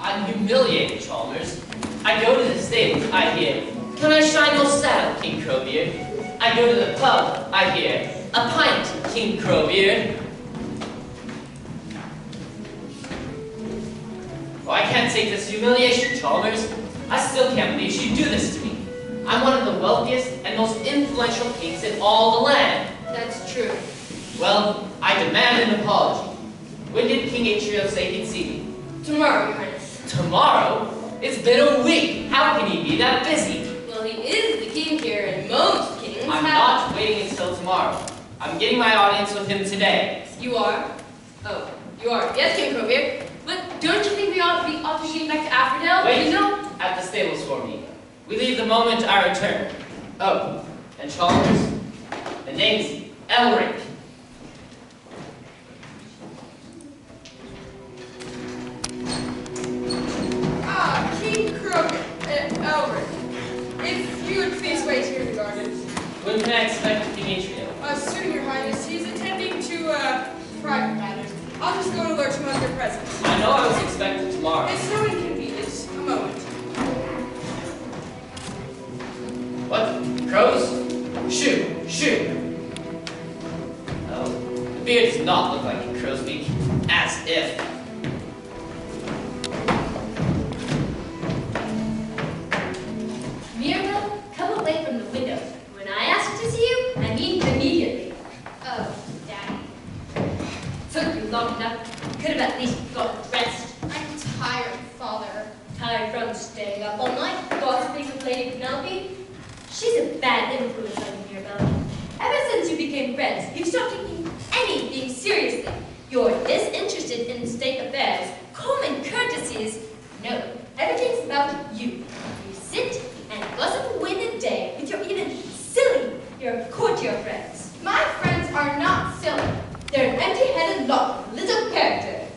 I'm humiliated, Chalmers. I go to the stables, I hear, "Can I shine your saddle, King Crowbeard?" I go to the pub, I hear, "A pint, King Crowbeard." Oh, I can't take this humiliation, Chalmers. I still can't believe she'd do this to me. I'm one of the wealthiest and most influential kings in all the land. That's true. Well, I demand an apology. When did King Atreus say he'd see me? Tomorrow, Your Highness. Tomorrow? It's been a week. How can he be that busy? Well, he is the king here, and most kings I'm not waiting until tomorrow. I'm getting my audience with him today. You are? Oh, you are. Yes, King Crowbeard. But don't you think we ought to get back to Aphrodite? Wait, You know? at the stables for me. We leave the moment I return. Oh, and Chalmers, the name's Elric. King Crowbeard, Elric. If you would please wait here in the gardens. When can I expect King Atreus? Soon, Your Highness. He's attending to, private matters. I'll just go to alert him of your presence. I know I was expected tomorrow. It's no inconvenience. A moment. What? Crows? Shoo! Shoo! Oh, the beard does not look like a crow's beak. As if. Mirabelle, come away from the window. When I ask to see you, I mean immediately. Oh, Daddy. Took you long enough. Could have at least gotten dressed. I'm tired, Father. Tired from staying up all night, gossiping with Lady Penelope. She's a bad influence on you, Mirabelle. Ever since you became friends, you've stopped taking anything seriously. You're disinterested in state affairs, common courtesies. No, everything's about you. You sit and gossip away the day with your even your courtier friends. My friends are not silly. They're an empty-headed lot of little character.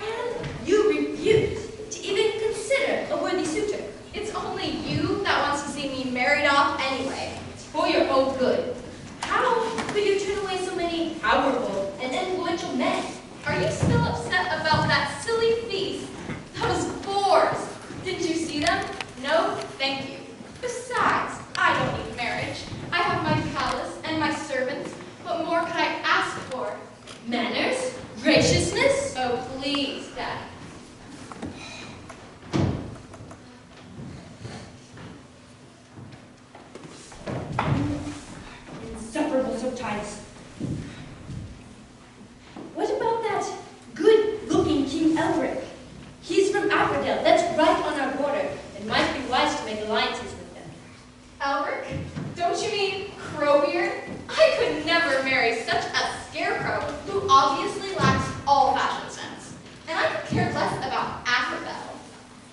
And you refuse to even consider a worthy suitor. It's only you that wants to see me married off anyway. It's for your own good. How could you turn away so many powerful and influential men? Are you still upset about that silly feast? Those boars. Didn't you see them? No? Thank you. Besides, I don't need marriage. I have my palace and my servants. What more could I ask for? Manners? Graciousness? Oh, please, Daddy. Insufferable sometimes. What about that good-looking King Elric? He's from Aphrodite. That's right on our border. It might be wise to make alliances with them. Elric? Don't you mean Crowbeard? I could never marry such a scarecrow who obviously lacks all fashion sense. And I could care less about Aphrodite.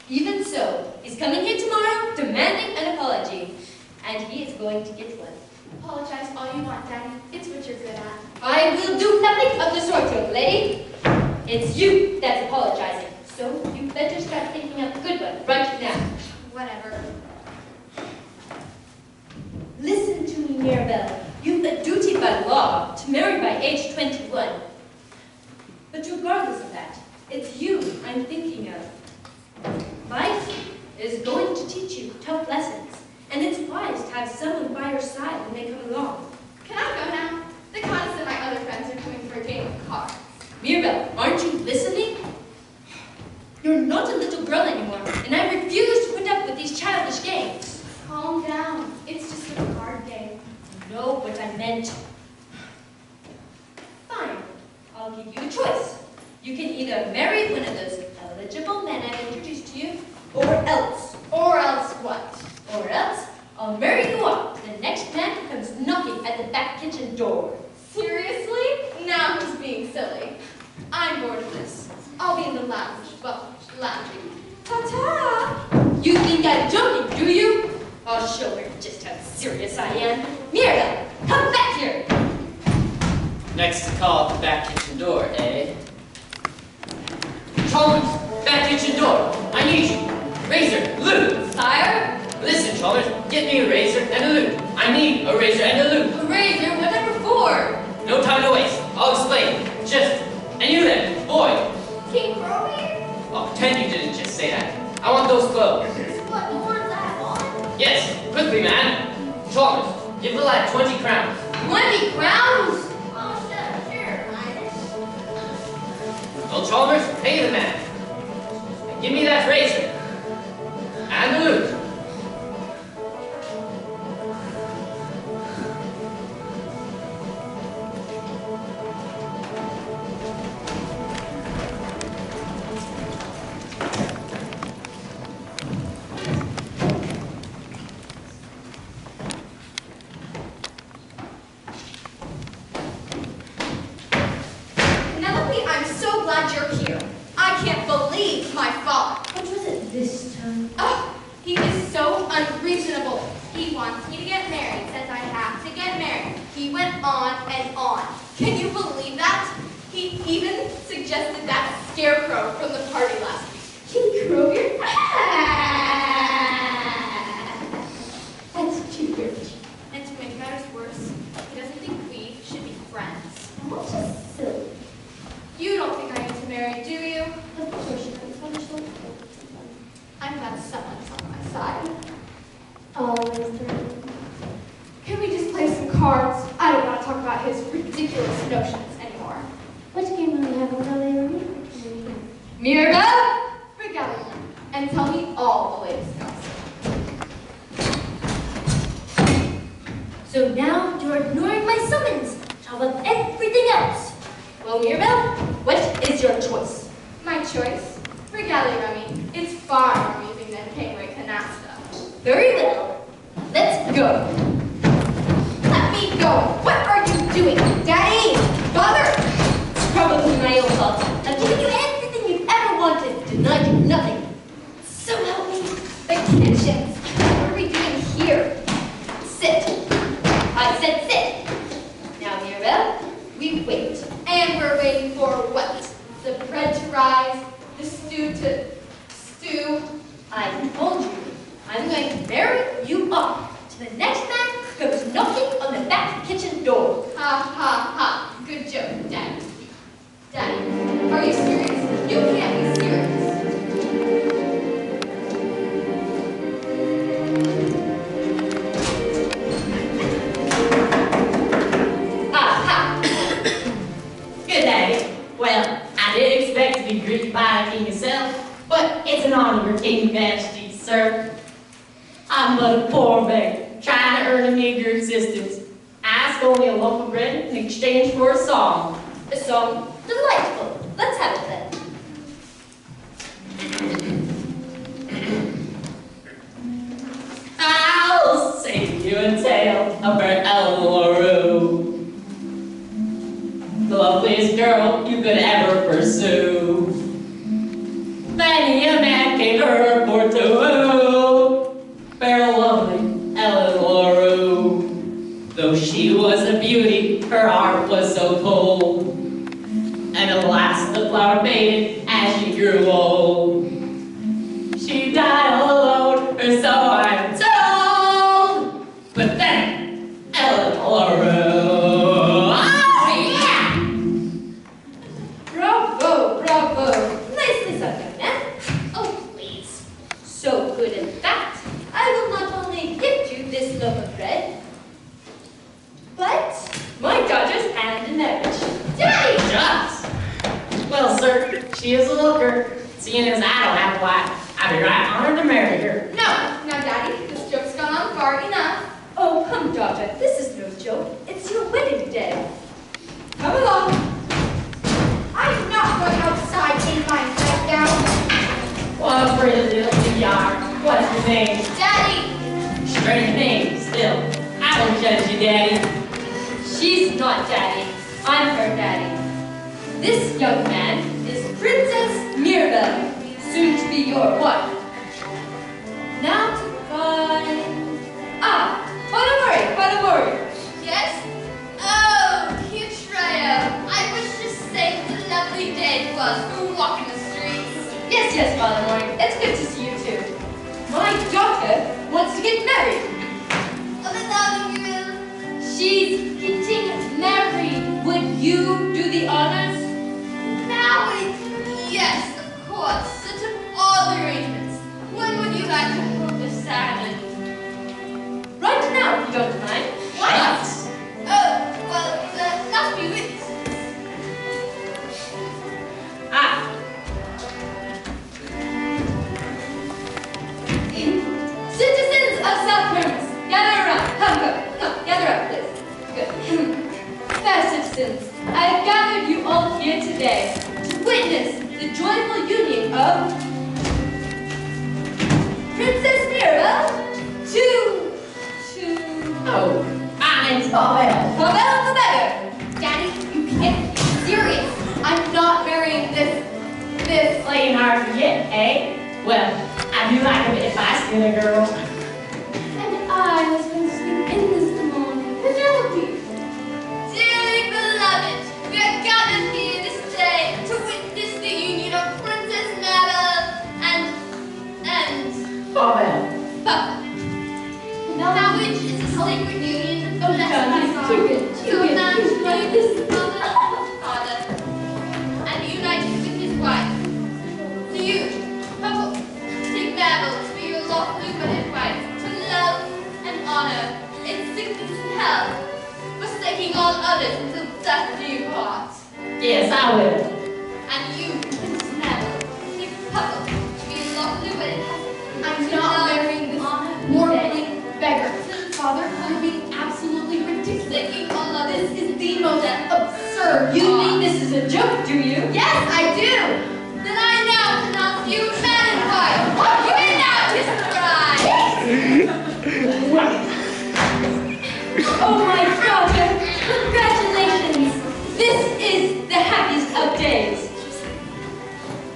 Even so, he's coming here tomorrow demanding an apology. And he is going to get one. Apologize all you want, Daddy. It's what you're good at. I will do nothing of the sort, young lady. It's you that's apologizing. So you better start thinking up a good one right now. Whatever. Listen to me, Mirabelle. You've a duty by law to marry by age 21. But regardless of that, it's you I'm thinking of. Life is going to teach you tough lessons, and it's wise to have someone by your side when they come along. Can I go now? The goddess and my other friends are coming for a game of cards. Mirabelle, aren't you listening? You're not a little girl anymore, and I refuse to put up with these childish games. Calm down. It's just a card game. You know what I meant. Fine. I'll give you a choice. You can either marry one of those eligible men I've introduced to you, or else. Or else what? Or else, I'll marry you off to the next man who comes knocking at the back kitchen door. Seriously? Now who's being silly? I'm bored of this. I'll be in the lounge. Well, lounging. Ta-ta! You think I'm joking, do you? I'll show her just how serious I am. Mirabelle, come back here! Next to call at the back kitchen door, eh? Chalmers, back kitchen door. I need you. Razor, lute. Sire? Listen, Chalmers, get me a razor and a lute. I need a razor and a lute. A razor? Whatever for? No time to waste. I'll explain. Just, and you then, boy. King Crowbeard? Oh, pretend you didn't just say that. I want those clothes. What more is that on? Yes, quickly, man. Chalmers, give the lad 20 crowns. 20 crowns? Oh, sure, Highness. Well, Chalmers, pay the man. And give me that razor. And the lute. Penelope, I'm so glad you're here. I can't believe my father. What was it this time? Oh, he is so unreasonable. He wants me to get married, says I have to get married. He went on and on. Can you believe that? He even suggested that scarecrow from the party last week. King Kroger? That's too rich. And to make matters worse, he doesn't think we should be friends. That's just silly. You don't think I need to marry, do you? Of course, you know, it's not so I'm glad someone's on my side. always through. Can we just play some cards? I don't want to talk about his ridiculous notions anymore. What game will you have on earlier? Mirabelle, regale me and tell me all the latest gossip. So now you're ignoring my summons, top of everything else. Well, Mirabelle, what is your choice? My choice? Regale Rummy. It's far more amusing than Kingway Canasta. Very well. Let's go. Let me go. What are you doing? Daddy! Father! It's probably my own fault. I've given you everything you've ever wanted, denied you nothing. So help me. The kitchens. What are we doing here? Sit. I said sit. Now, Mirabelle, we wait. And we're waiting for what? The bread to rise, the stew to stew. I told you, I'm going to marry you off to the next man who goes knocking on the back kitchen door. Ha ha ha. Good joke, Daddy. Daddy, are you serious? You can't be serious. Aha! Good day. Well, I didn't expect to be greeted by a king himself, but it's an honor, your King Majesty, sir. I'm but a poor beggar, trying to earn a meager existence. Ask only a loaf of bread in exchange for a song. A song? Delightful. Let's have it then. I'll sing you a tale about Eleanor Rue, the loveliest girl you could ever pursue. Many a man came to her for to woo, fair lovely Eleanor Rue. Though she was a beauty, her heart was so cold, and alas, the flower faded as she grew old. She died all alone, or so I am told. But then, Eleanor Rue, oh yeah! Bravo, bravo. Nicely sung, young man. Oh, please. So good, in fact, I will not only gift you this loaf of bread, but my daughter's hand in marriage. Daddy! Just. Well, sir, she is a looker. Seeing as I don't have a wife, I'd be right honored to marry her. No, now, Daddy, this joke's gone on far enough. Oh, come, daughter. This is no joke. It's your wedding day. Come along. I'm not going outside in my nightgown. What a pretty little yard. What's your name? Daddy! Strange name, still. I don't judge you, Daddy. She's not daddy. I'm her daddy. This young man is Princess Mirabelle, soon to be your wife. Now to find... Ah, Father Warrior. Yes? Oh, cute trio. I wish to say what a lovely day it was for walking the streets. Yes, Father Warrior. It's good to see you too. My daughter wants to get married. Oh, the loving girl. She's getting married. Would you do the honors? Married? Yes, of course. joyful union of Princess Mirabelle Oh, my name's Pavel. Pavel the Beggar. Daddy, you can't be serious. I'm not marrying this. Playing hard to get, eh? Well, I do like a bit of feisty girl. And I was going to speak in this morning. Penelope. Dearly beloved, we are gathered here this day to witness the union of Princess Mabel and Pavel. Papa. Now which is a sacred union Oh, blessed God, by you God. get To a man like united this. with father, and united with his wife. To you, Papa, take Mabel to be your lawfully wedded wife, to love and honor, in sickness and health, forsaking all others until death do you part. Yes, I will. And you, Princess Mabel, take Papa to be your lawfully wedded husband. I'm to not love marrying this honor, morally beggar. Father, you're being absolutely ridiculous. forsaking all others. This is the most absurd. You think this is a joke, do you? Yes, I do. Then I now pronounce you man and wife. You may now kiss the bride. Oh my daughter, congratulations! This is the happiest of days.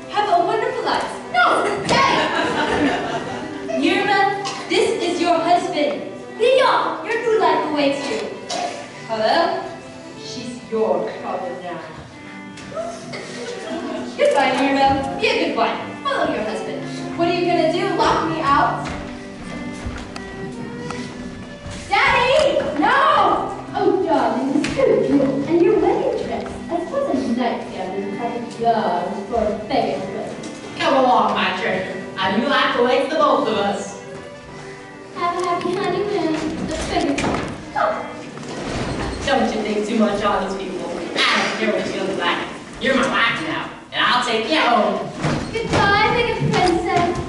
Have a wonderful life. No, hey! Yerma, this is your husband. Leon, your new life awaits you. Hello? She's your father now. Goodbye, Yerma. Be a good wife. Follow your husband. What are you gonna do? Lock me out? Daddy! No! Oh, darling, it's so cute. And your wedding dress. I suppose a nightgown is kind of young for a beggar's wedding. Come along, my treasure. A new life awaits the both of us. Have a happy honeymoon. The beggar. Don't you think too much on these people. I don't care what you look like. You're my wife now, and I'll take you home. Goodbye, beggar princess.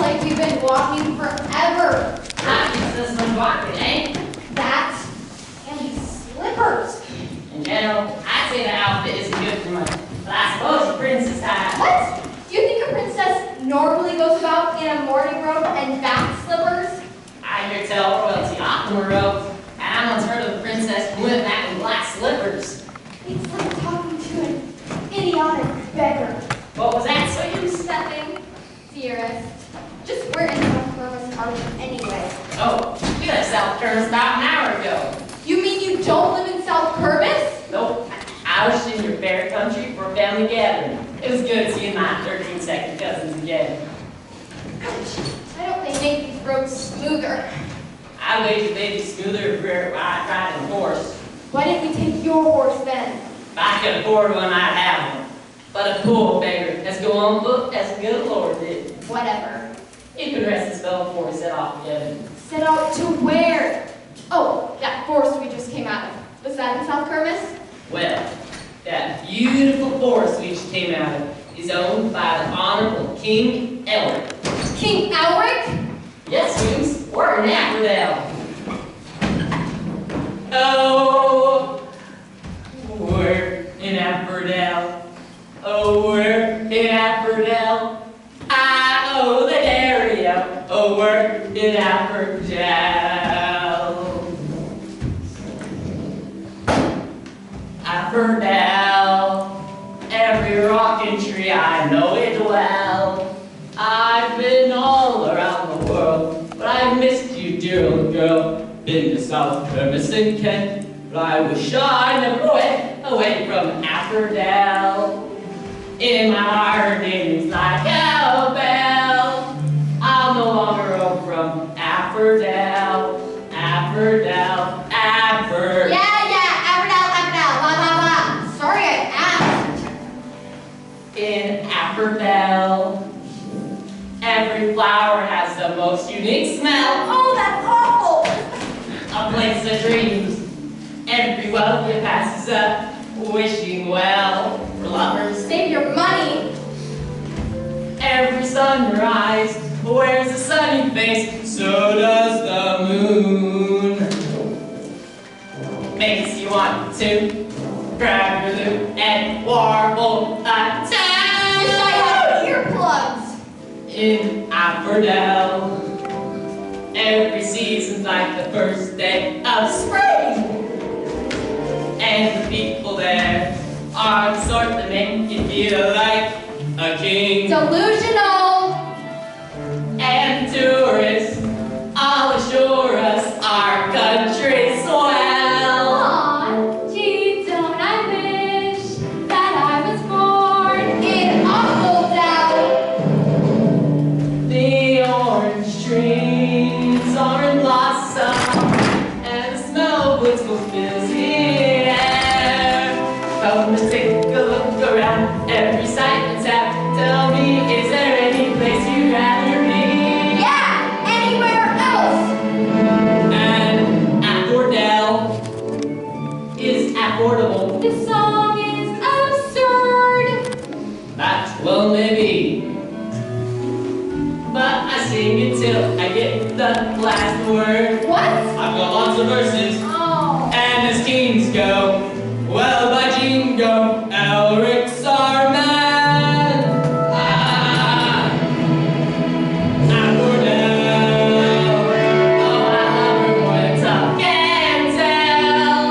Like we've been walking forever. This is walking, eh? That and these slippers. In general, I'd say the outfit isn't good for much, but I suppose the princess has. What? Do you think a princess normally goes about in a morning robe and bath slippers? I hear tell royalty often wear robe, and I once heard of a princess who went back in black slippers. It's like talking to an idiotic beggar. What was that, Williams? Nothing, dearest. Just we're in South Columbus Harbor anyway. Oh, we left South Curtis about an hour ago. You mean you don't live in South Kermis? Nope, I was in your fair country for a family gathering. It was good seeing my 13 second cousins again. I don't think make these roads smoother. I wager they'd be smoother if we were riding a horse. Why didn't we take your horse then? If I could afford one, I'd have one. poor beggar has gone on foot as the good Lord did. Whatever. You can rest the spell before we set off together. Set out to where? Oh, that forest we just came out of. Was that in South Kermis? Well, that beautiful forest we just came out of is owned by the Honorable King Elric. King Elric? Yes, Williams, we're in Affordale. Oh, we're in Affordale. Oh, we're in Affordale. I know the area. Oh, we're in Affordale. Affordale. Every rock and tree, I know it well. I've been all around the world, but I've missed you, dear old girl. Been to South Kermis and Kent, but I wish I never went away from Affordale. In my heart, it is like a bell. I'll no longer roam from Affordale, Affordale, Affordale. Yeah, Averdale, blah, blah, blah. Sorry I asked. In Affordale, every flower has the most unique smell. Oh, that's awful. A place of dreams. Every wealthy passes up, wishing well for lovers. Save your money. Every sunrise wears a sunny face, so does the moon. Makes you want to grab your lute and warble a Wish I had earplugs. in Affordale. Every season's like the first day of spring. And the people there are the sort that make you feel like a king. Delusional. And tourists all assure us our country's swell. Aw, gee, don't I wish that I was born in Affordale. The orange trees are in blossom, and the smell of woods will fill the air. Come and take a look around every sight and sound. Tell me, is there any place you'd rather be? Yeah, anywhere else. And Affordale is affordable. This song is absurd. That well maybe. But I sing it till I get the last word. What? I've got lots of verses. Oh. And as kings go, well by Jingo, Elric's our man. Ah, Affordale. Oh, I love her more than tongue can tell.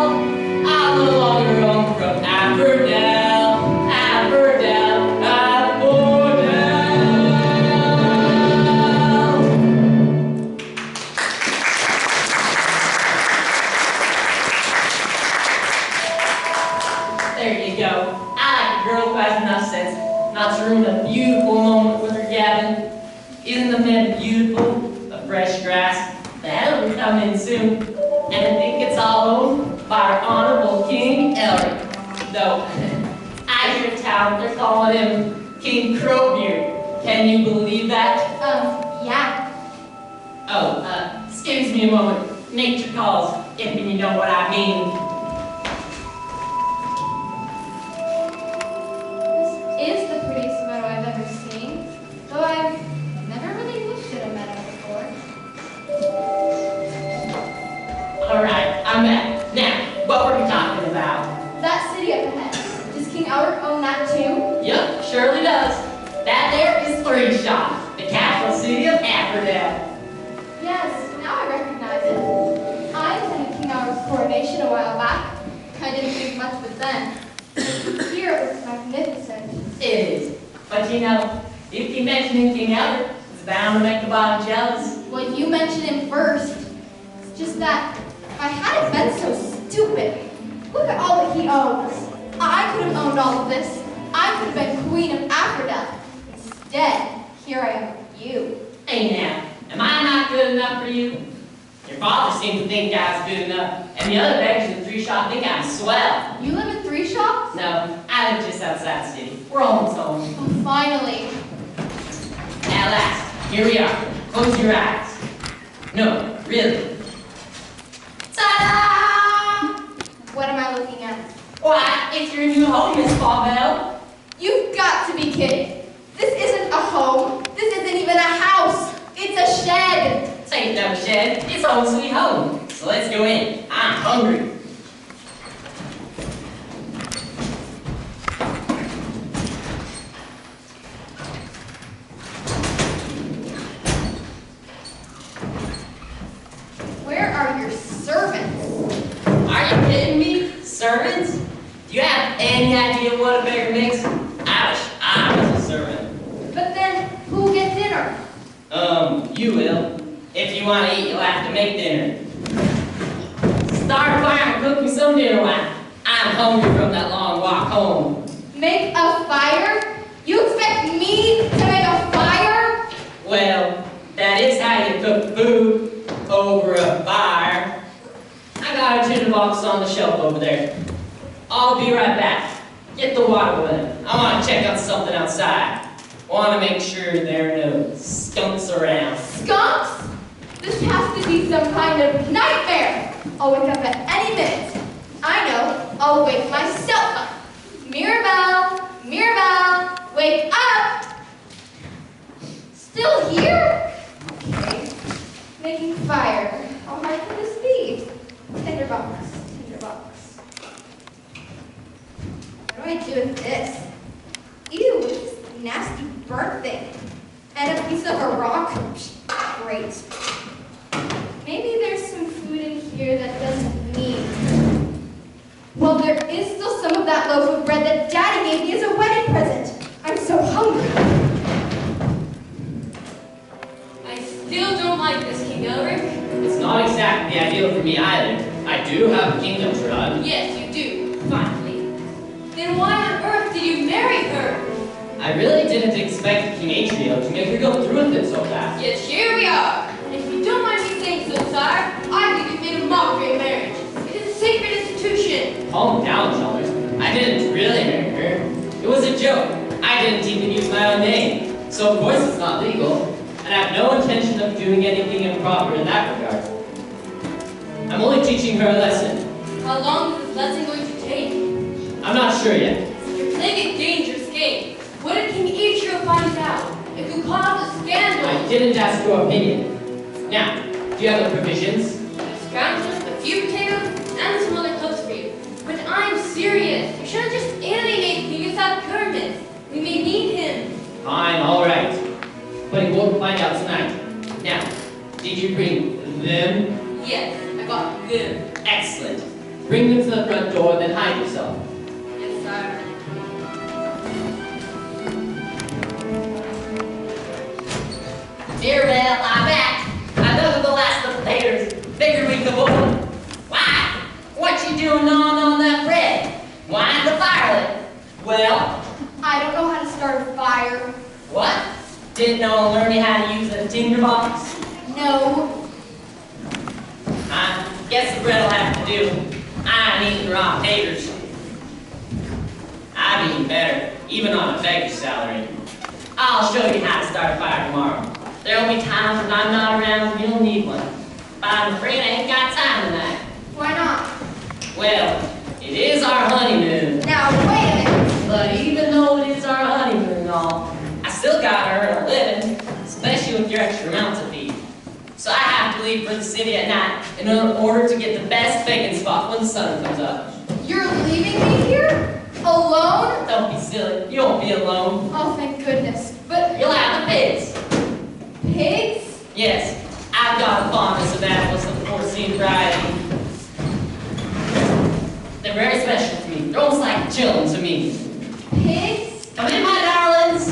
I'm no longer roam from Affordale, Affordale, Affordale. There you go. I like a girl who has enough sense not to ruin a beautiful moment with her Gavin. Isn't the man beautiful? The fresh grass. That'll be coming soon. And I think it's all owned by our honorable King Elric. Though, I hear town, they're calling him King Crowbeard. Can you believe that? Yeah. Oh, excuse me a moment. Nature calls, if you know what I mean. This is the prettiest meadow I've ever seen, though I've never really looked at a meadow before. Alright, I'm back. Now, what were we talking about? That city up ahead. Does King Elric own that too? Yep, surely does. That there is Three Shot, the capital city of Affordale. Yes, now I recognize it. I attended King Elric's coronation a while back. I didn't think much of it then. Here it looks magnificent. It is. But you know, if you mention King Elric, it's bound to make the bottom jealous. Well, you mentioned him first. It's just that if I hadn't been so stupid, look at all that he owns. I could have owned all of this. I could have been queen of Affordale. Instead, here I am with you. Hey now, am I not good enough for you? Your father seemed to think I was good enough, and the other beggars in Three Shot think I'm swell. You live in 3 shops? No, I live just outside the city. We're almost home. At last, here we are. Close your eyes. No, really. Ta-da! What am I looking at? Why, it's your new home, Miss Barbell. You've got to be kidding. This isn't a home. This isn't even a house. It's a shed. This ain't no shed. It's home sweet home. So let's go in. I'm hungry. Where are your servants? Are you kidding me? Servants? Do you have any idea what a beggar makes? I wish I was a servant. But then, who'll get dinner? You will. If you want to eat, you'll have to make dinner. Start a fire and cook me some dinner while I'm hungry from that long walk home. Make a fire? You expect me to make a fire? Well, that is how you cook food, over a fire. I got a tinder box on the shelf over there. I'll be right back. Get the water running. I want to check on something outside. Want to make sure there are no skunks around. Skunks? This has to be some kind of nightmare. I'll wake up at any minute. I know. I'll wake myself up. Mirabelle, Mirabelle, wake up! Still here? Okay. Making fire. How hard can this be? Tinderbox, tinderbox. What do I do with this? Ew, what's this nasty burnt thing? And a piece of a rock? Great. Maybe there's some food in here that doesn't need. Well, there is still some of that loaf of bread that Daddy gave me as a wedding present. I'm so hungry. I still don't like this, King Elric. It's not exactly ideal for me either. I do have a kingdom to run. Yes, you do, finally. Then why on earth did you marry her? I really didn't expect King Atrio to make her go through with it so fast. Yes, here we are. And if you don't mind me saying so, sire, I think you've made a mockery of marriage. It is a sacred institution. Calm down, Chalmers. I didn't really marry her. It was a joke. I didn't even use my own name. So of course it's not legal. And I have no intention of doing anything improper in that regard. I'm only teaching her a lesson. How long is this lesson going to take? I'm not sure yet. You're playing a dangerous game. What if King Atrio finds out? It could cause a scandal. I didn't ask your opinion. Now, do you have the provisions? Scroungers, a few potatoes, and some other clothes for you. But I'm serious. You shouldn't just alienate King Asad Kermit. We may need him. Fine, all right. But we won't find out tonight. Now, did you bring them? Yes, I got them. Excellent. Bring them to the front door, then hide yourself. Yes, sire. Mirabelle, I'm back. I know the last of the players. Figured we could both. Why? What you doing gnawing on that bread? Why the fire lit? Well, I don't know how to start a fire. what? Didn't no one learn you how to use a tinderbox? No. I guess the bread'll have to do. I ain't eating raw taters. I'd be eating better, even on a beggar's salary. I'll show you how to start a fire tomorrow. There'll be times when I'm not around and you'll need one. But I'm afraid I ain't got time tonight. Why not? Well, it is our honeymoon. Now, wait a minute. But even though it is our honeymoon and all, I still gotta earn a living, especially with your extra mouth to feed. So I have to leave for the city at night in order to get the best baking spot when the sun comes up. You're leaving me here? Alone? Don't be silly. You won't be alone. Oh, thank goodness. But You'll have the pigs. pigs? Yes, I've got a fondness of animals of the porcine variety. They're very special to me. They're almost like children to me. Pigs? Come in, my darlings.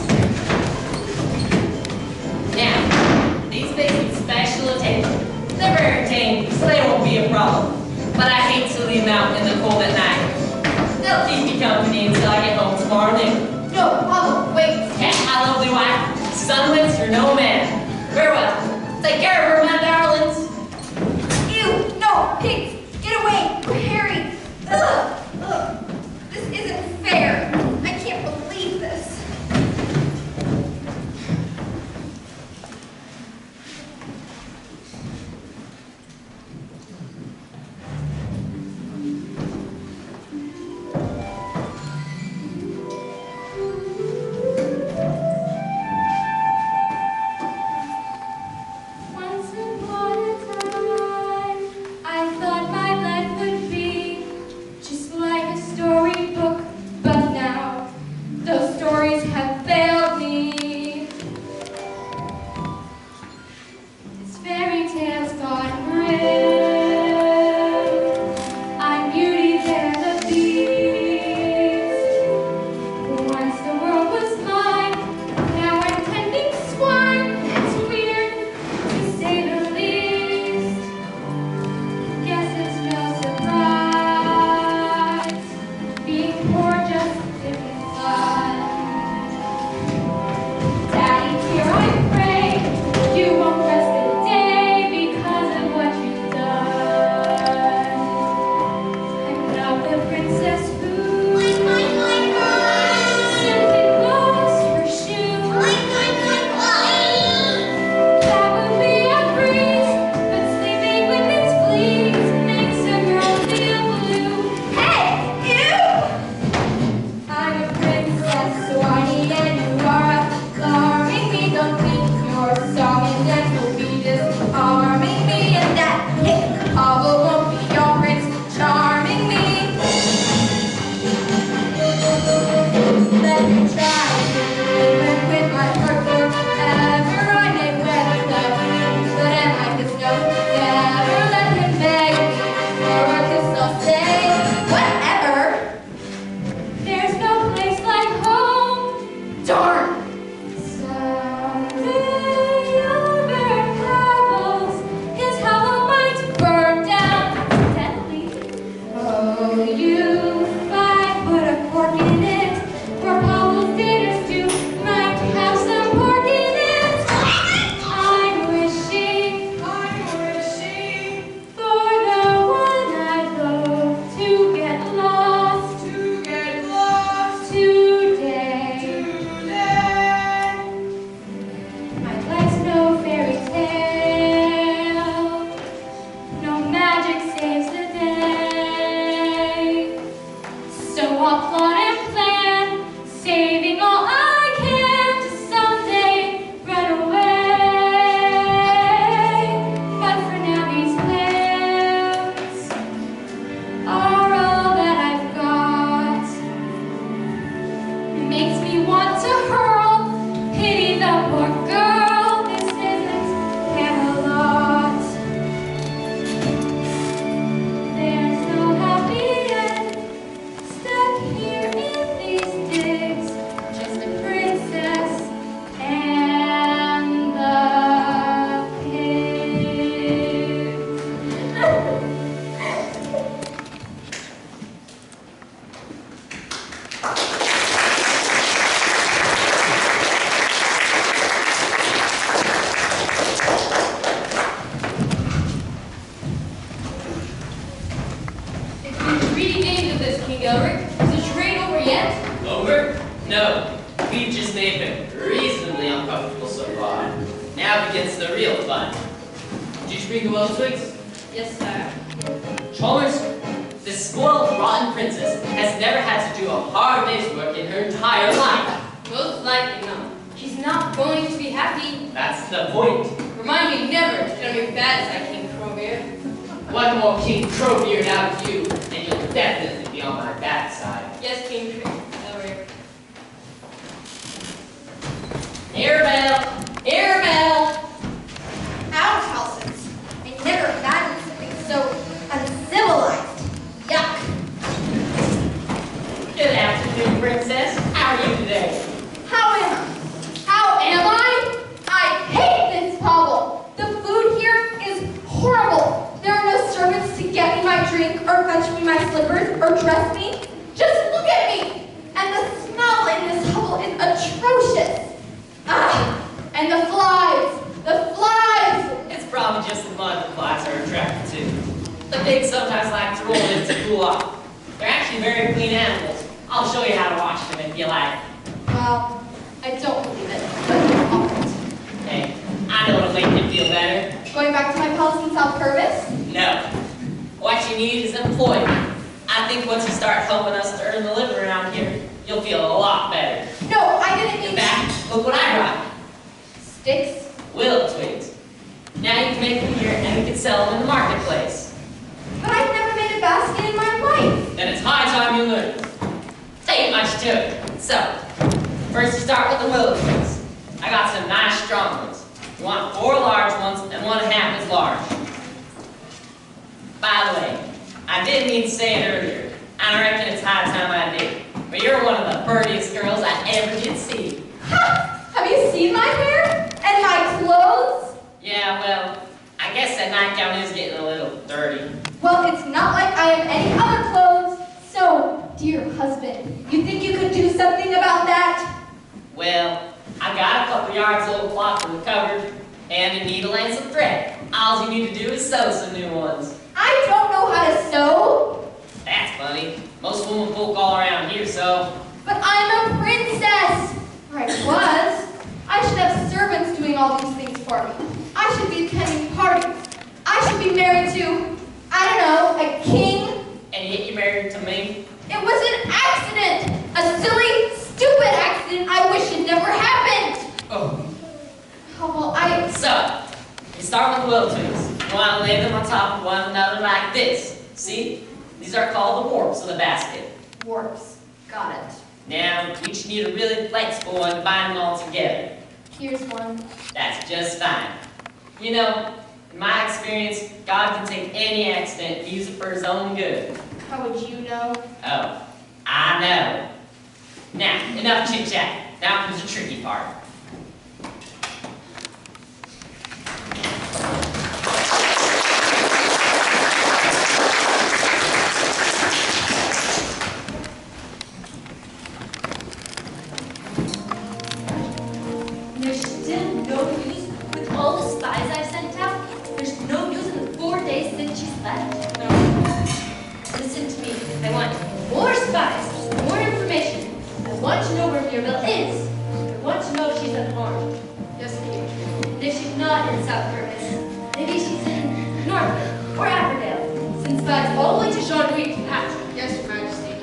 Now, these pigs need special attention. They're very tame, so they won't be a problem. But I hate to leave them out in the cold at night. They'll keep me company until I get home tomorrow noon. No, Pablo, wait. And my lovely wife, Sunlets, you're no man. Farewell. Take care of her, my darlings. Ew, no, pigs, get away. Harry. Ugh, ugh. This isn't fair. I can't believe this. We've just made him reasonably uncomfortable so far. Now begins the real fun. Did you bring the well twigs? Yes, sir. Chalmers, this spoiled, rotten princess has never had to do a hard day's work in her entire life. Most likely not. She's not going to be happy. That's the point. Remind me never to get on your bad side, King Crowbeard. One more King Crowbeard out of you, and you'll definitely be on my bad side. Yes, King Crowbeard. Arabelle! Arabelle! Ouch, Halsons. I never imagined something so uncivilized. Yuck. Good afternoon, princess. How are you today? How am I? How am I? I hate this hovel. The food here is horrible. There are no servants to get me my drink or fetch me my slippers or dress me. Just look at me. And the smell in this hovel is atrocious. Ah, and the flies. The flies. It's probably just the mud the flies are attracted to. The pigs sometimes like to roll in to cool off. They're actually very clean animals. I'll show you how to wash them if you like. Well, I don't believe it, but you aren't. Hey, I know what'll make you feel better. Going back to my palace in South Purvis? No. What you need is employment. I think once you start helping us to earn the living around here, you'll feel a lot better. No, I didn't mean In fact, look what I brought. sticks. Willow twigs. Now you can make them here and you can sell them in the marketplace. But I've never made a basket in my life. Then it's high time you learn. There ain't much to it. So, first you start with the willow twigs. I got some nice strong ones. You want 4 large ones and 1/2 as large. By the way, I did mean to say it earlier, and I reckon it's high time I did. But you're one of the prettiest girls I ever did see. Ha! Have you seen my hair? And my clothes? Yeah, well, I guess that nightgown is getting a little dirty. Well, it's not like I have any other clothes. So, dear husband, you think you could do something about that? Well, I got a couple yards of old cloth in the cupboard, and a needle and some thread. All you need to do is sew some new ones. I don't know how to sew. That's funny. Most women folk all around here sew. But I'm a princess. Or I was. I should have servants doing all these things for me. I should be attending parties. I should be married to, I don't know, a king. And yet you're married to me? It was an accident. A silly, stupid accident I wish it never happened. Oh. Oh, well, So, you start with the willow twigs. You want to lay them on top of one another like this. See? These are called the warps of the basket. Warps. Got it. Now, you just need a really flexible one to bind them all together. Here's one. That's just fine. You know, in my experience, God can take any accident and use it for his own good. How would you know? Oh, I know. Now, enough chit-chat. Now comes the tricky part. There's still no news with all the spies I've sent out. There's no news in the 4 days since she's left. No. Listen to me. I want more spies, more information. I want to know where Mirabelle is. I want to know if she's unharmed. Yes, King. And if she's not in South Purvis, maybe she's in Northwood or Averdale. Send spies all the way to Jean-Louis to Patrick. Yes, Your Majesty.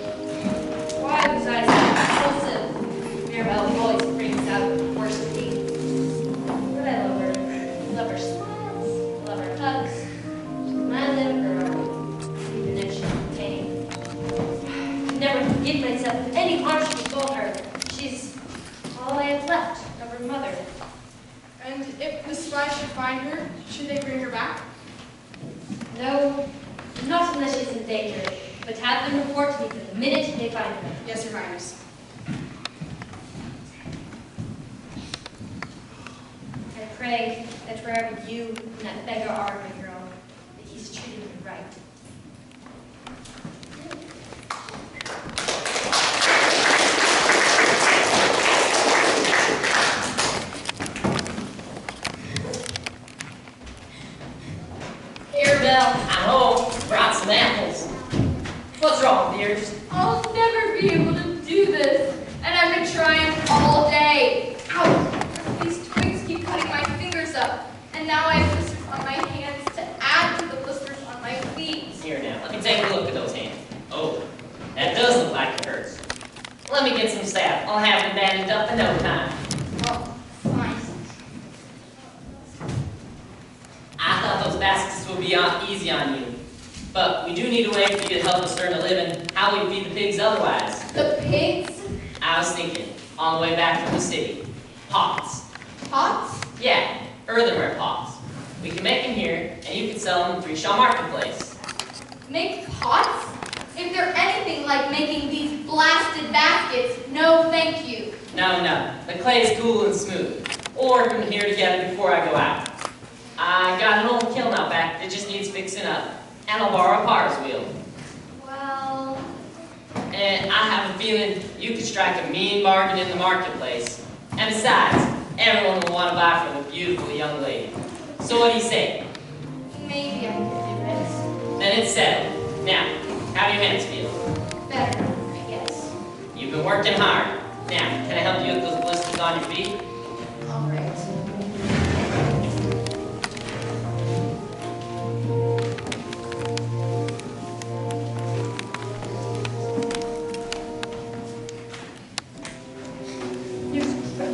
Why was I so impulsive? Mirabelle always brings out the worst of me. But I love her. Love her smiles. Love her hugs. She's my little girl. Even if she's in pain. I can never forgive myself if any harm should befall her. She's all I have left of her mother. And if the spies should find her, should they bring her back? No, not unless she's in danger. But have them report to me the minute they find her. Yes, Your Highness. I pray that wherever you and that beggar are, my girl, that he's treated you right. Arabelle, I'm home. Brought some apples. What's wrong, dear? I'll never be able to do this. And I've been trying all no time. Well, fine. I thought those baskets would be easy on you. But we do need a way for you to help us earn a living. How we feed the pigs otherwise? The pigs? I was thinking, on the way back from the city, pots. Pots? Yeah, earthenware pots. We can make them here, and you can sell them in Freeshaw Marketplace. Make pots? If they're anything like making these blasted baskets, no thank you. No, no, the clay is cool and smooth. We'll work them here together before I go out. I got an old kiln out back that just needs fixing up, and I'll borrow a potter's wheel. Well, And I have a feeling you could strike a mean bargain in the marketplace. And besides, everyone will want to buy from a beautiful young lady. So what do you say? maybe I could do it. Then it's settled. Now, how do your hands feel? Better, I guess. You've been working hard. Now, can I help you with those blisters on your feet? All right.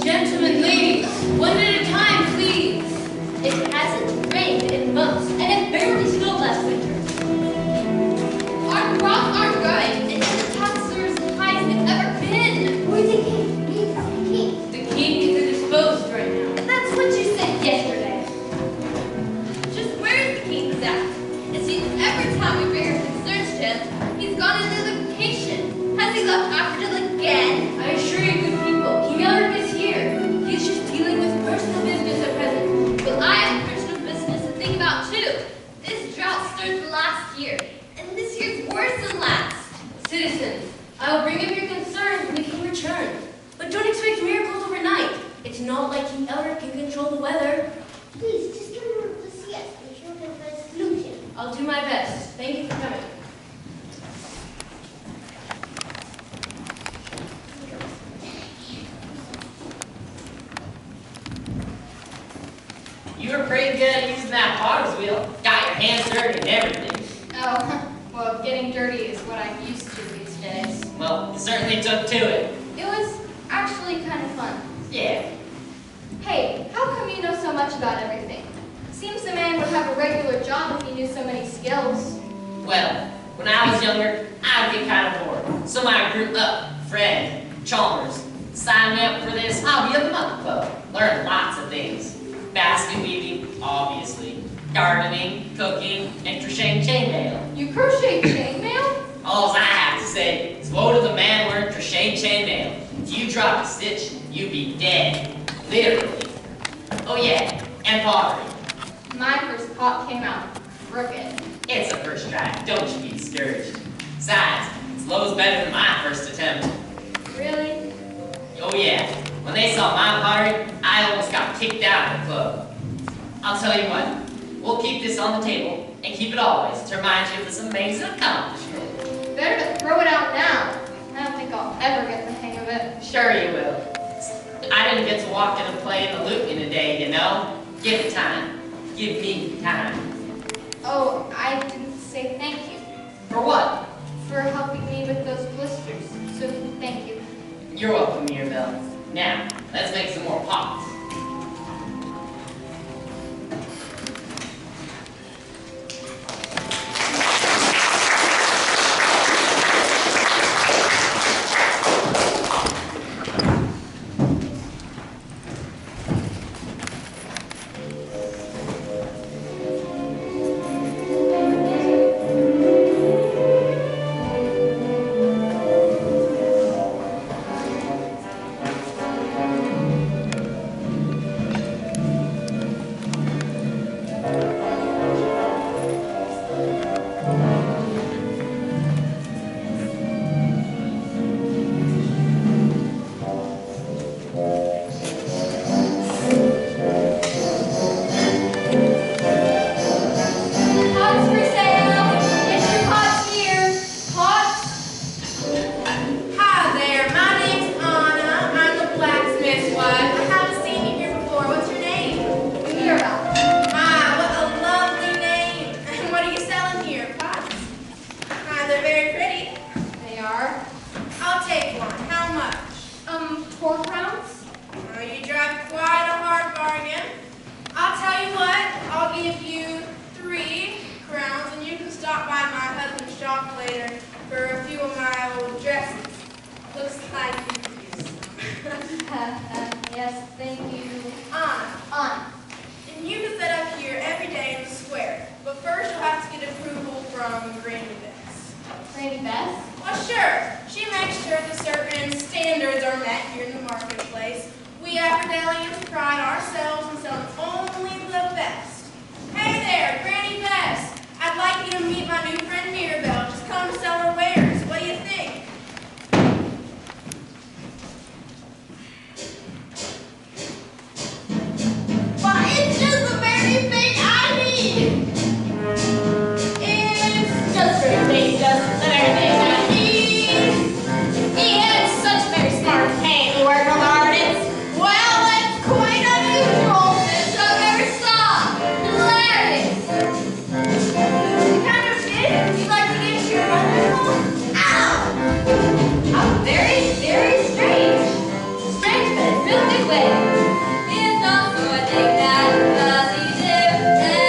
Gentlemen, ladies, one at a time, please. It hasn't rained in months, and it barely snowed last winter. Our crops aren't good, and the taxes are as high as they've ever been. Where's the king? The king. The king is indisposed right now. And that's what you said yesterday. Just where is the king at? It seems every time we bring our concerns to him, he's gone on another vacation. Has he left Africa again? I assure you, good people, King Elric is here. He's just dealing with personal business at present. Well, I have personal business to think about too. This drought started last year, and this year's worse than last. Citizens, I will bring up your concerns when the king returns. But don't expect miracles overnight. It's not like King Elric can control the weather. Please, just give me a yes, and she'll give us a solution. I'll do my best. Thank you for coming. You were pretty good at using that potter's wheel. Got your hands dirty and everything. Oh, well, getting dirty is what I'm used to these days. Well, you certainly took to it. It was actually kind of fun. Yeah. Hey, how come you know so much about everything? Seems a man would have a regular job if he knew so many skills. Well, when I was younger, I'd get kind of bored. So my group up, Fred, Chalmers, signed me up for this Hobby of the Month Club. Learned lots of things. Basket weaving, obviously. Gardening, cooking, and crocheting chainmail. You crochet chainmail? All I have to say is woe to the man wearing crocheted chainmail. If you drop a stitch, you'd be dead. Literally. Oh yeah, and pottery. My first pot came out crooked. It's a first try, don't you be discouraged. Besides, it's loads better than my first attempt. Really? Oh yeah, when they saw my pottery, I almost got kicked out of the club. I'll tell you what, we'll keep this on the table and keep it always to remind you of this amazing accomplishment. Better to throw it out now. I don't think I'll ever get the hang of it. Sure you will. I didn't get to walk in and play in the lute in a day, you know? Give it time. Give me time. Oh, I didn't say thank you For what? for helping me with those blisters. So thank you. You're welcome, Mirabelle. Now, let's make some more pots. Yes, thank you. Anna, and you can set up here every day in the square. But first you'll have to get approval from Granny Bess. Granny Bess? Well, sure. She makes sure that certain standards are met here in the marketplace. We Aberdalians pride ourselves in selling only the best. Hey there, Granny Bess. I'd like you to meet my new friend Mirabelle. Just come to sell her wares. What do you think? Why, it's just the very thing I need. It's just the very thing I need. He had such very smart handiwork on gardens. Well, that's quite unusual. It's so very soft. Hilarious. You kind of did. You'd like to get your wonderful. Ow! How very, very strange. Strange, but in a real good way. It's not so I think that fuzzy dip.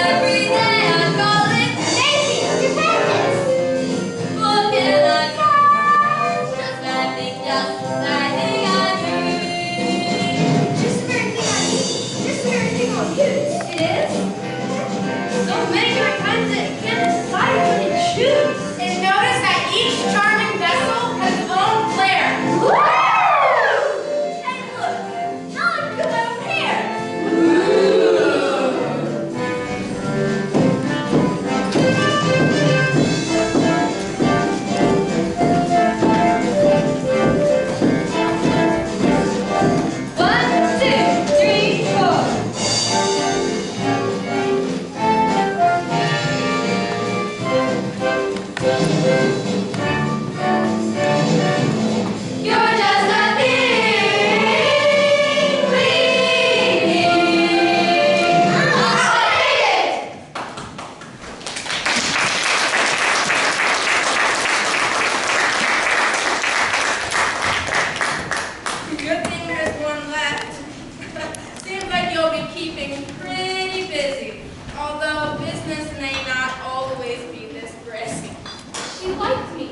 Every day I call it Daisy, your madness. What can I do? Just I think I do. Just the very thing I need. Just the very thing I'll use. It is? So many different kinds that you can't decide what to choose. And notice that each charming vessel has its own flair. Hey, look. Now I can put my own hair. One, two, three, four. You're just a thing we need. I'll take it. Good thing there's one left. Seems like you'll be keeping pretty busy. Although business may not always be this brisk. She liked me.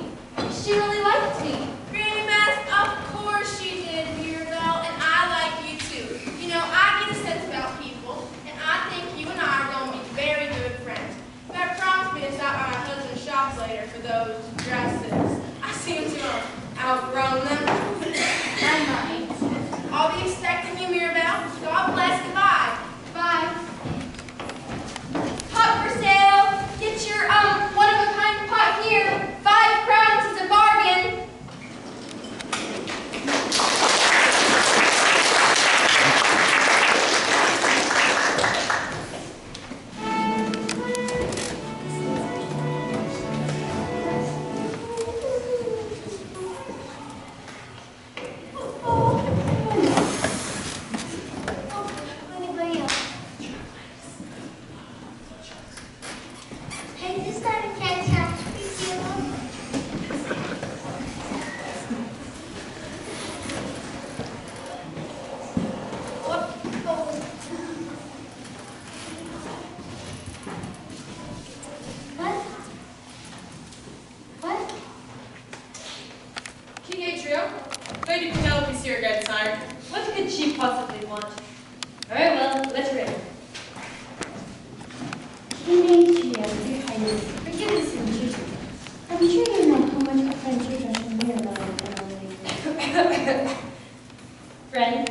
She really liked me. Granny Bess, of course she did, Mirabelle, and I like you too. You know, I get a sense about people, and I think you and I are going to be very good friends. You better promise me to stop by my husband's shops later for those dresses. I seem to have outgrown them. I might. I'll be expecting you, Mirabelle. God bless. Goodbye. Bye. Pot for sale. Get your one-of-a-kind pot here. 5 crowns is a bargain. Anybody else? Hey, this time I can't have to be you. What? What? King Atrio, Lady Penelope's here again, sire. What could she possibly want? Very well, let her in. King Atrio, Your Highness, forgive this intrusion. I'm sure you know how much a friend you are from Mirabelle and Emily. Friend?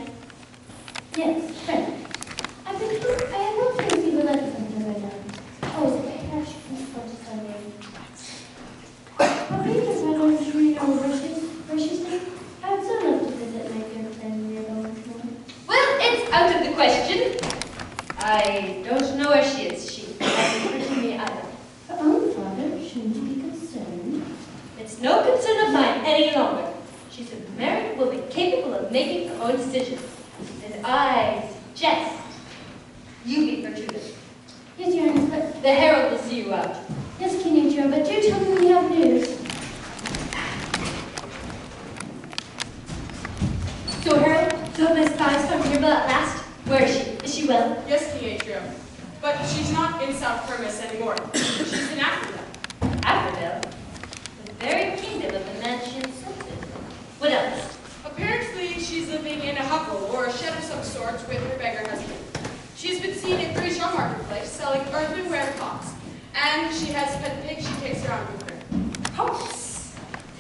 Yes, friend. I am not sure if you would like something right now. Oh, perhaps you can start to Sunday. Have you just had one to read over where she's staying? I would so love to visit my dear friend Mirabelle once more. Well, it's out of the question. I don't know where she is. She hasn't written me either. Her own father, shouldn't you be concerned? It's no concern of mine any longer. She's a married woman capable of making her own decisions. And I suggest you meet her to this. Yes, Your Highness, but The herald will see you out. yes, King Atrio, but do tell me when you have news. So, Harold, you have my spies from Mirabelle at last? Where is she? Is she well? Yes, King Atrio. But she's not in South Primus anymore. She's in Africa. Aphrodite? The very kingdom of the man she insulted. What else? Apparently, she's living in a hovel or a shed of some sorts with her beggar husband. She's been seen at Grisha Marketplace selling earthenware pots, and she has a pet pig she takes around with her. Pots.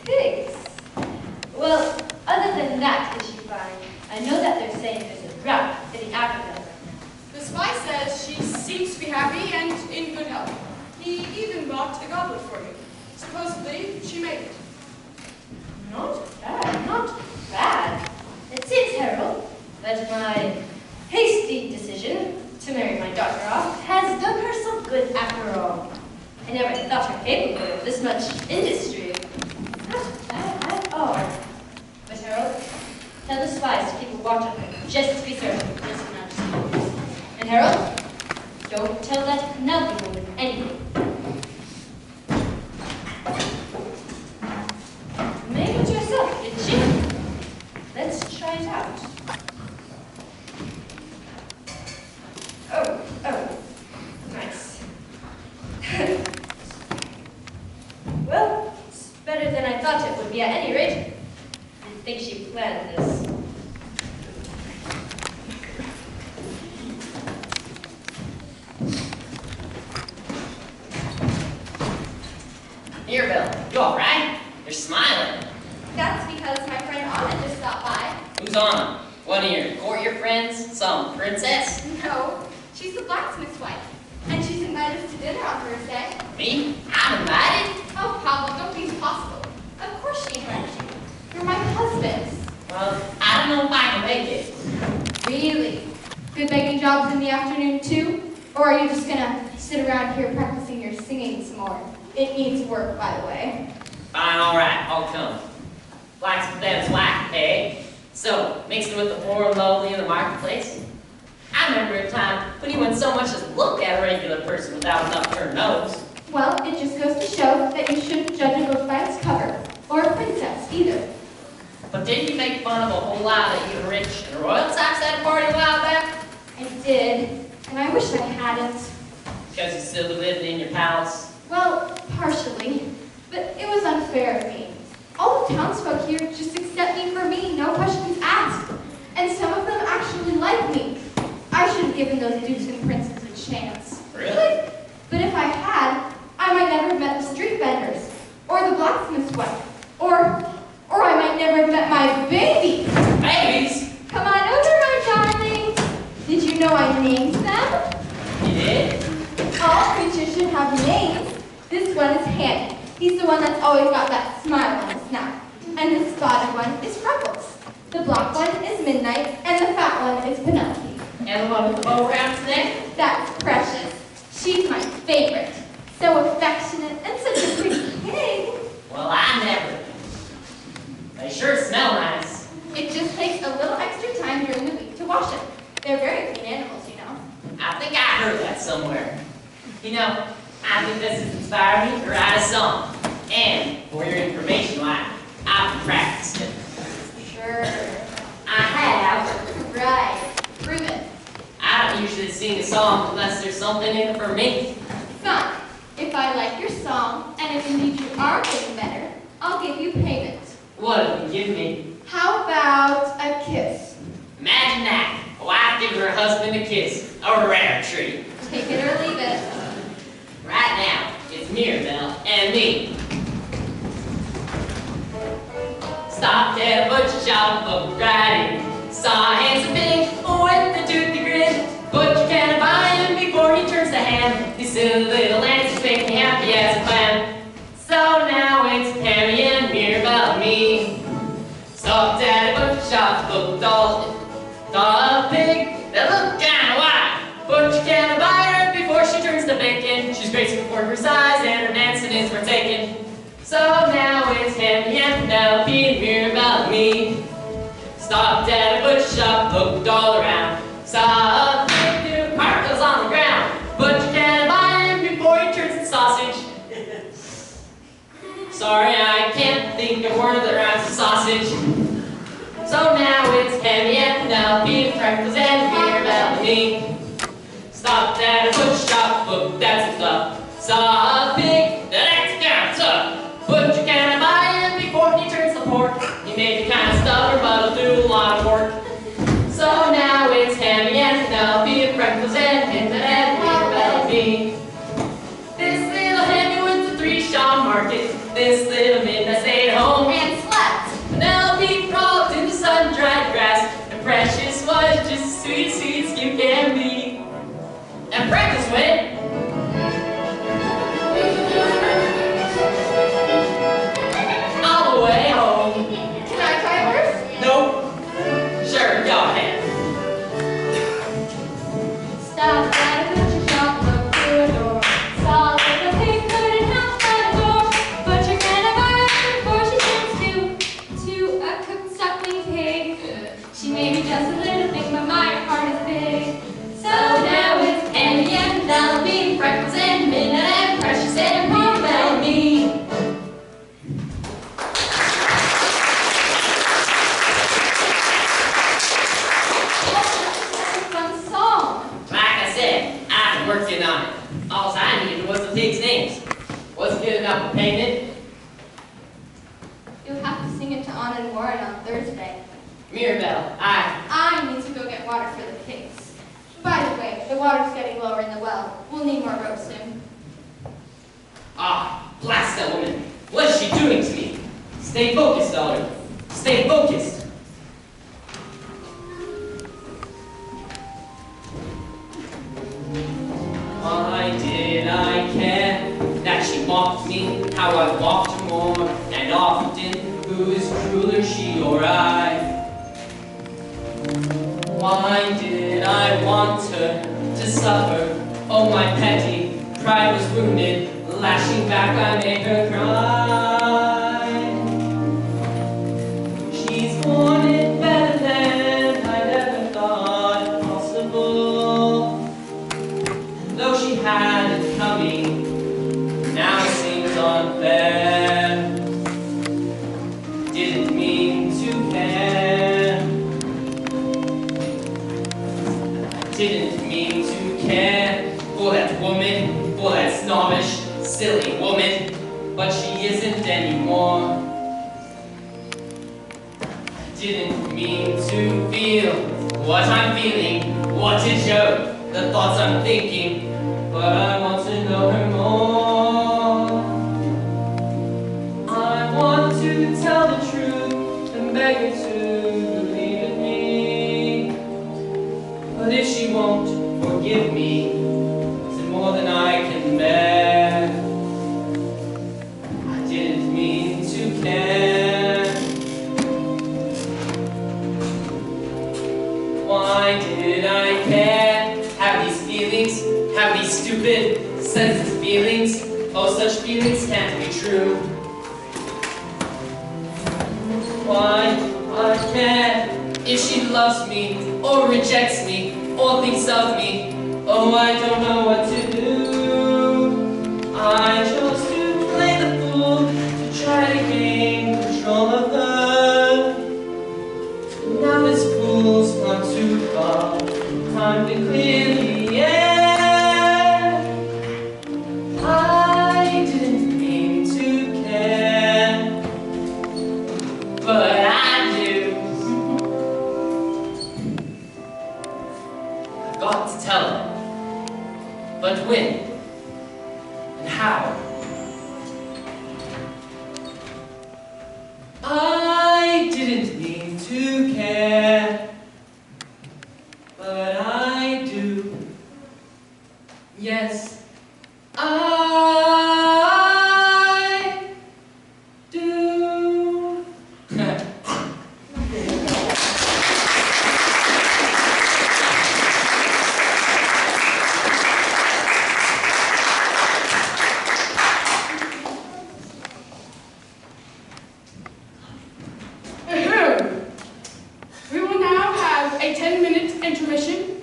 Pigs. Well, other than that issue fine, I know that they're saying there's a drought in the Africa right now. The spy says she seems to be happy and in good health. He even bought a goblet for you. Supposedly, she made it. Not bad, not bad. It seems, Harold, that my hasty decision to marry my daughter off has done her some good after all. I never thought her capable of this much industry. Not bad at all. But Harold, tell the spies to keep a watch on her, just to be certain. Yes, Majesty. And Harold, don't tell that Penelope woman anything. Made it yourself, didn't she? Let's try it out. Oh, nice. Well, it's better than I thought it would be at any rate. I didn't think she planned this. Here, Bill. You all right? You're smiling. That's because my friend Anna just stopped by. Who's Anna? One of your courtier friends? Some princess? No, she's the blacksmith's wife. And she's invited us to dinner on Thursday. Me? I'm invited? Oh, Pablo, don't be impossible. Of course she invited you. You're my husband. Well, I don't know if I can make it. Really? Good begging jobs in the afternoon too? Or are you just gonna sit around here practicing your singing some more? It needs work, by the way. Fine, all right, I'll come. Blacksmith Evans whack, eh? So, mixing with the poor and lowly in the marketplace? I remember a time when you wouldn't so much as look at a regular person without enough to her nose. Well, it just goes to show that you shouldn't judge a book by its cover, or a princess either. But didn't you make fun of a whole lot of you rich and royal types at a party a while back? I did, and I wish I hadn't. Because you still living in your palace? Well, partially, but it was unfair of me. All the townsfolk here just accept me for me, no questions asked. And some of them actually like me. I should have given those dukes and princes a chance. Really? But if I had, I might never have met the street vendors, or the blacksmith's wife, or I might never have met my baby. Babies? Come on over, my darling. Did you know I named them? You did? All creatures should have names. This one is Hanny. He's the one that's always got that smile on his snout. And the spotted one is Freckles. The black one is Midnight, and the fat one is Penelope. And the one with the bow around his neck? That's Precious. She's my favorite. So affectionate and such a pretty pig. Well, I never. They sure smell nice. It just takes a little extra time during the week to wash them. They're very clean animals, you know. I think I heard that somewhere. You know, I think this has inspired me to write a song. And, for your information, I've practiced it. Sure. I have. Right. Prove it. I don't usually sing a song unless there's something in it for me. Fine. If I like your song, and if indeed you are getting better, I'll give you payment. What'll you give me? How about a kiss? Imagine that. A wife giving her husband a kiss. A rare treat. Take it or leave it. Right now, it's Mirabelle and me. Stopped at a butcher shop, looked right in. Saw a handsome pig with a toothy grin. Butcher can't buy him before he turns to ham. These silly little answers make me happy as a clam. So now it's Hammy and Mirabelle and me. Stopped at a butcher shop, looked all a pig that looked kinda wild. Butcher can't buy her before she turns to bacon. She's graceful for her size and her dancing is partaken. So now it's Hammy and Penelope and Mirabelle and me. Stopped at a butcher shop, looked all around. Saw a pig who particles on the ground. Butcher can't buy him before he turns to sausage. Sorry, I can't think of a word that rhymes with sausage. So now it's Hammy and Penelope, Freckles and Mirabelle and me. Stopped at a butcher shop, looked at some stuff. Saw a pig that acts kinda tough. Butcher can't buy him before he turns to pork. He may be kinda stubborn, but he'll do a lot of work. So now it's to practice with. All the way home. Can I try yours? Nope. Sure, go ahead. Stop at a butcher shop, look through a door. Saw a little pig put in half by the door. Butcher can I buy it before she turns to a cooked suckling pig. She may be just a little thing, but my heart is big. So now it's candy and Penelope, Freckles and Minna and Precious and Marvel me. Fun song. Like I said, I've been working on it. All I needed was the pigs' names. Wasn't good enough for payment. You'll have to sing it to Anna and Warren on Thursday. Mirabelle, I need to go get water for the pigs. By the way, the water's getting lower in the well. We'll need more rope soon. blast that woman. What is she doing to me? Stay focused, daughter. Stay focused. Why did I care that she mocked me, how I walked her more, and often, who is crueler, she or I? Why did I want her to suffer? Oh, my petty pride was wounded, lashing back I made her cry. She's borne it better than I'd ever thought possible. Though she had it coming, now it seems unfair. Didn't mean to care. Didn't mean to care for that woman, for that snobbish, silly woman, but she isn't anymore. Didn't mean to feel what I'm feeling, what a joke, the thoughts I'm thinking, but I want to know her more. I want to tell the truth and beg her to believe in me, but if she won't forgive me, it's more than I can bear. I didn't mean to care. Why did I care? Have these feelings, have these stupid, senseless feelings. Oh, such feelings can't be true. Why I care if she loves me, or rejects me, or thinks of me. Oh, I don't know what to do. I chose to play the fool, to try to gain control of her. Now this fool's gone too far. Time to clear the air. I didn't mean to care, but I do. I've got to tell her. But when? And how? I didn't mean to care, but I do. Yes, I do. We will now have a 10-minute intermission.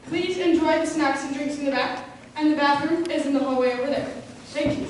Please enjoy the snacks and drinks in the back, and the bathroom is in the hallway over there. Thank you.